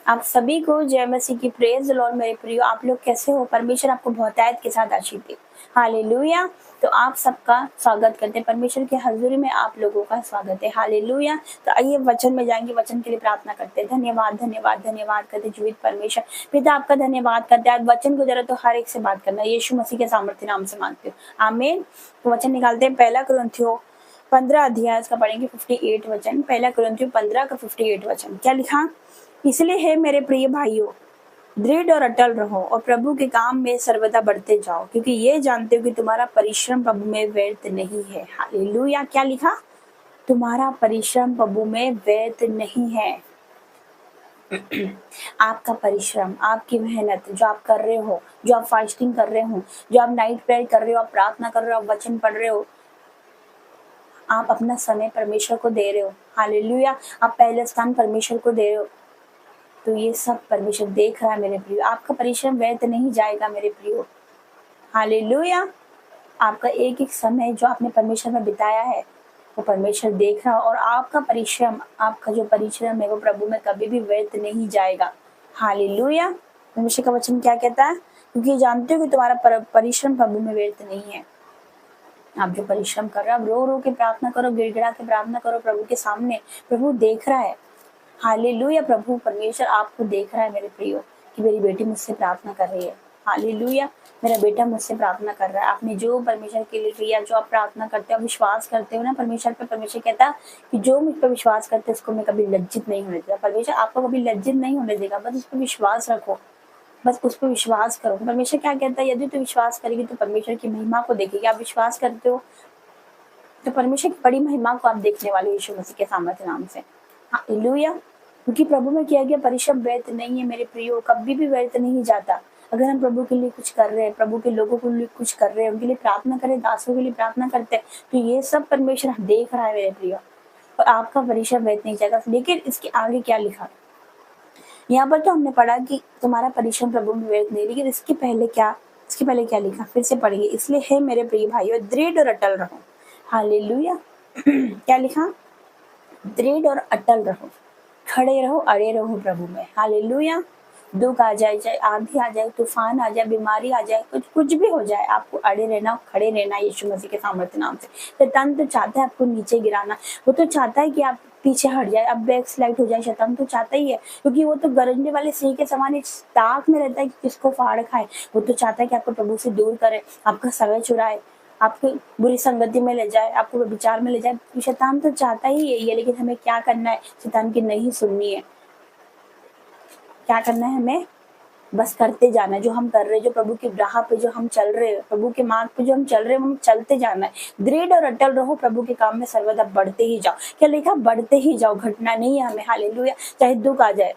आप सभी को जय मसीह की प्रेज लॉर्ड। मेरे प्रियो, आप लोग कैसे हो? परमेश्वर आपको बहुतायत के साथ आशीष दे। हालेलुया। तो आप सबका स्वागत करते हैं, परमेश्वर की हजूरी में आप लोगों का स्वागत है। हालेलुया। तो आइए वचन में जाएंगे, वचन के लिए प्रार्थना करते हैं। धन्यवाद धन्यवाद धन्यवाद करते जीवित परमेश्वर पिता, आपका धन्यवाद करते हैं। आज वचन को जरा तो हर एक से बात करना, यीशु मसीह के सामर्थ्य नाम से मांगते हो, आमीन। तो वचन निकालते हैं, पहला कुरिन्थियों 15 अध्याय इसका पढ़ेंगे 58 वचन। पहला कुरिन्थियों 15 का 58 वचन क्या लिखा? इसलिए है मेरे प्रिय भाइयों, दृढ़ और अटल रहो और प्रभु के काम में सर्वदा बढ़ते जाओ, क्योंकि ये जानते हो कि तुम्हारा परिश्रम प्रभु में व्यर्थ नहीं है। हालेलुया। क्या लिखा? तुम्हारा परिश्रम प्रभु में व्यर्थ नहीं है। आपका परिश्रम, आपकी मेहनत जो आप कर रहे हो, जो आप फास्टिंग कर रहे हो, जो आप नाइट प्रेयर कर रहे हो, आप प्रार्थना कर रहे हो, आप वचन पढ़ रहे हो, आप अपना समय परमेश्वर को दे रहे हो। हालेलुया। आप पहले स्थान परमेश्वर को दे रहे हो, तो ये सब परमेश्वर देख रहा है मेरे प्रियो। आपका परिश्रम व्यर्थ नहीं जाएगा मेरे प्रियो। हालेलुया। आपका एक एक समय जो आपने परमेश्वर में बिताया है वो परमेश्वर देख रहा है, और आपका परिश्रम, आपका जो परिश्रम है वो प्रभु में कभी भी व्यर्थ नहीं जाएगा। हालेलुया। परमेश्वर का वचन क्या कहता है? क्योंकि जानते हो कि तुम्हारा परिश्रम प्रभु में व्यर्थ नहीं है। आप जो परिश्रम कर रहे हो, आप रो रो के प्रार्थना करो, गिड़गिड़ा के प्रार्थना करो प्रभु के सामने, प्रभु देख रहा है। हालेलुया। प्रभु परमेश्वर आपको देख रहा है मेरे प्रियो, कि मेरी बेटी मुझसे प्रार्थना कर रही है। हालेलुया। मेरा बेटा मुझसे प्रार्थना कर रहा है। आपने जो परमेश्वर के लिए किया, जो आप प्रार्थना करते हो, विश्वास करते हो ना परमेश्वर पे, परमेश्वर कहता है कि जो मुझ पर विश्वास करते हैं उसको मैं कभी लज्जित नहीं होने देगा। परमेश्वर आपको कभी लज्जित नहीं होने देगा। बस उस पर विश्वास रखो, बस उस पर विश्वास करो। परमेश्वर क्या कहता है? यदि तू विश्वास करेगी तो परमेश्वर की महिमा को देखेगी। आप विश्वास करते हो तो परमेश्वर की बड़ी महिमा को आप देखने वाले हो यीशु मसीह के सामर्थ्य नाम से। हालेलुया। क्योंकि प्रभु में किया गया परिश्रम व्यर्थ नहीं है मेरे प्रियो, कभी भी व्यर्थ नहीं जाता। अगर हम प्रभु के लिए कुछ कर रहे हैं, प्रभु के लोगों के लिए कुछ कर रहे हैं, उनके लिए प्रार्थना करें, दासों के लिए प्रार्थना करते हैं, तो ये सब परमेश्वर देख रहा है मेरे प्रियो, और आपका परिश्रम व्यर्थ नहीं जाएगा। लेकिन इसके आगे क्या लिखा? यहाँ पर तो हमने पढ़ा कि तुम्हारा परिश्रम प्रभु में व्यर्थ नहीं, लेकिन इसके पहले क्या लिखा? फिर से पढ़िए। इसलिए है मेरे प्रिय भाइयों, दृढ़ और अटल रहो। हालेलुया। क्या लिखा? दृढ़ और अटल रहो, खड़े रहो, अड़े रहो प्रभु में। हालेलुया। दुख आ जाए, चाहे आंधी आ जाए, तूफान आ जाए, बीमारी आ जाए, कुछ भी हो जाए, आपको अड़े रहना, खड़े रहना यीशु मसीह के सामर्थ्य नाम से। शैतान तो चाहता है आपको नीचे गिराना, वो तो चाहता है कि आप पीछे हट जाए, अब बैक स्लाइड हो जाए। शैतान तो चाहता ही है, क्योंकि वो तो गरजने वाले सिंह के समान एक ताक में रहता है कि किसको फाड़ खाए। वो तो चाहता है कि आपको प्रभु से दूर करे, आपका समय चुराए, आपको बुरी संगति में ले जाए, आपको विचार में ले जाए। शैतान तो चाहता ही यही है, लेकिन हमें क्या करना है? शैतान की नहीं सुननी है। क्या करना है हमें? बस करते जाना है जो हम कर रहे हैं, जो प्रभु की राह पे जो हम चल रहे हैं, प्रभु के मार्ग पे जो हम चल रहे हैं, हम चलते जाना है। दृढ़ और अटल रहो, प्रभु के काम में सर्वदा बढ़ते ही जाओ। क्या लिखा? बढ़ते ही जाओ, घटना नहीं है हमें। हालेलुया। चाहे दुख आ जाए,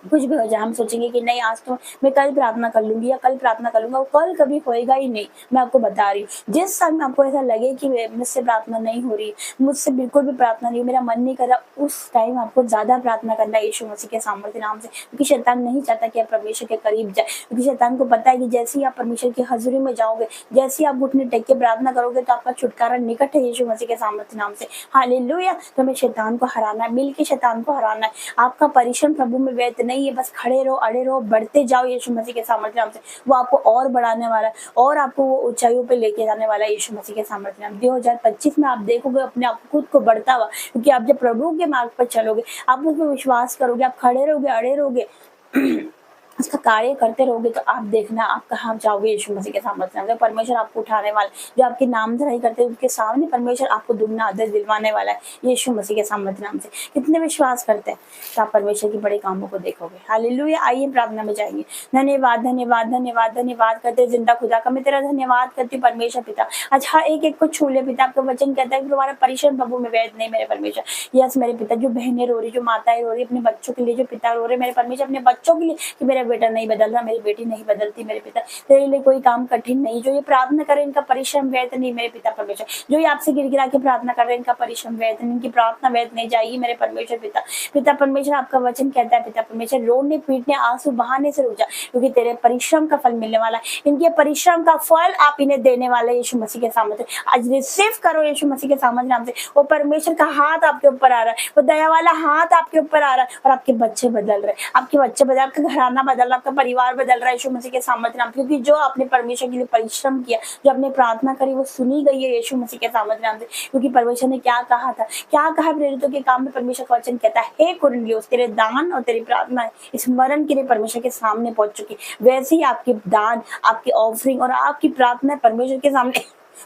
कुछ भी हो जाए, हम सोचेंगे कि नहीं आज तो मैं कल प्रार्थना कर लूंगी या कल प्रार्थना कर लूंगा, वो कल कभी होएगा ही नहीं। मैं आपको बता रही हूँ, जिस समय आपको ऐसा लगे कि मुझसे प्रार्थना नहीं हो रही, मुझसे बिल्कुल भी प्रार्थना नहीं, मेरा मन नहीं कर रहा, उस टाइम आपको ज्यादा प्रार्थना करना है यीशु मसीह के सामर्थ्य नाम से। क्योंकि शैतान नहीं चाहता कि आप परमेश्वर के करीब जाए, क्योंकि शैतान को पता है कि जैसे ही आप परमेश्वर की हजूरी में जाओगे, जैसे ही आप घुटने टेक के प्रार्थना करोगे, तो आपका छुटकारा निकट है यीशु मसीह के सामर्थ्य नाम से। हालेलुया। तो हमें शैतान को हराना है, मिल के शैतान को हराना है। आपका परिश्रम प्रभु में व्यर्थ नहीं है, बस खड़े रहो, अड़े रहो, बढ़ते जाओ यीशु मसीह के सामर्थ्य नाम से। वो आपको और बढ़ाने वाला है, और आपको वो ऊंचाइयों पे लेके जाने वाला है यीशु मसीह के सामर्थ्य नाम। 2025 में आप देखोगे अपने आप खुद को बढ़ता हुआ, क्योंकि आप जब प्रभु के मार्ग पर चलोगे, आप उस पर विश्वास करोगे, आप खड़े रहोगे, अड़े रहोगे, उसका कार्य करते रहोगे, तो आप देखना आप कहाँ जाओगे यीशु मसीह के सामर्थ्य नाम से। परमेश्वर आपको उठाने वाला, जो आपकी नामधराई करते हैं उनके सामने परमेश्वर आपको दुगना आदर दिलवाने वाला है यीशु मसीह के सामर्थ्य नाम से। कितने विश्वास करते हैं तो आप परमेश्वर की बड़े कामों को देखोगे। हालेलुया। आइए प्रार्थना में जाएंगे। धन्यवाद धन्यवाद धन्यवाद धन्यवाद करते जिंदा खुदा का, मैं तेरा धन्यवाद करती हूँ परमेश्वर पिता। अच्छा, एक एक को छू ले पिता। आपका वचन कहता है कि तुम्हारा परिश्रम प्रभु में व्यर्थ नहीं मेरे परमेश्वर। यस मेरे पिता, जो बहनें रो रही, जो माताएं रो रही अपने बच्चों के लिए, जो पिता रो रहे मेरे परमेश्वर अपने बच्चों के लिए, कि मेरे बेटा नहीं बदल रहा, मेरी बेटी नहीं बदलती मेरे पिता, तेरे लिए कोई काम कठिन नहीं। जो ये प्रार्थना करे इनका परिश्रम व्यर्थ नहीं मेरे पिता परमेश्वर। जो ये आपसे गिड़गिड़ा के प्रार्थना कर रहे हैं इनका परिश्रम व्यर्थ नहीं, इनकी प्रार्थना व्यर्थ नहीं जाएगी मेरे परमेश्वर पिता। पिता परमेश्वर आपका वचन कहता है पिता परमेश्वर, रोने पीटने आंसू बहाने से रुक जा, क्योंकि तेरे परिश्रम का फल मिलने वाला है। इनके परिश्रम का फल आप इन्हें देने वाले यीशु मसीह के सामर्थ्य। आज रिसीव करो यीशु मसीह के सामर्थ्य नाम से। वो परमेश्वर का हाथ आपके ऊपर आ रहा है, वो दया वाला हाथ आपके ऊपर आ रहा है, और आपके बच्चे बदल रहे, आपके बच्चे बदल, आपका घराना बदल रहा, आपका परिवार बदल रहा है यीशु मसीह के सामर्थ्य नाम से। क्योंकि जो आपने परमेश्वर के लिए परिश्रम किया, जो आपने प्रार्थना करी, वो सुनी गई है यीशु मसीह के सामर्थ्य नाम से। क्योंकि परमेश्वर ने क्या कहा था, क्या कहा प्रेरितों के काम में, परमेश्वर का वचन कहता है, हे कुरिन्थियोस, तेरे दान और तेरी प्रार्थना इस मरण के लिए परमेश्वर के सामने पहुंच चुकी। वैसे ही आपके दान, आपकी ऑफरिंग और आपकी प्रार्थना परमेश्वर के सामने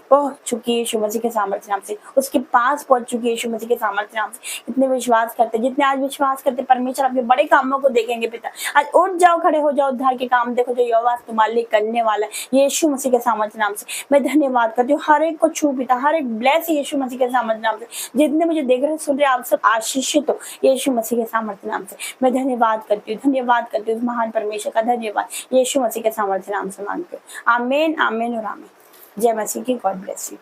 पहुंच चुकी है यीशु मसीह के सामर्थ्य नाम से। उसके पास पहुंच चुकी है यीशु मसीह के सामर्थ्य नाम से। इतने विश्वास करते, जितने आज विश्वास करते, परमेश्वर आपके बड़े कामों को देखेंगे पिता। आज उठ जाओ, खड़े हो जाओ, उद्धार के काम देखो जो यहोवा तुम्हारे लिए करने वाला है यीशु मसीह के सामर्थ्य नाम से। मैं धन्यवाद करती हूँ, हर एक को छू पिता, हर एक ब्लेस यीशु मसीह के सामर्थ्य नाम से। जितने मुझे देख रहे सुन रहे, आप सब आशीषित हो यीशु मसीह के सामर्थ्य नाम से। मैं धन्यवाद करती हूँ, धन्यवाद करती हूँ महान परमेश्वर का। धन्यवाद यीशु मसीह के सामर्थ्य नाम से मांगते हैं। आमीन, आमीन और आमीन। जय मसीह की। God bless you.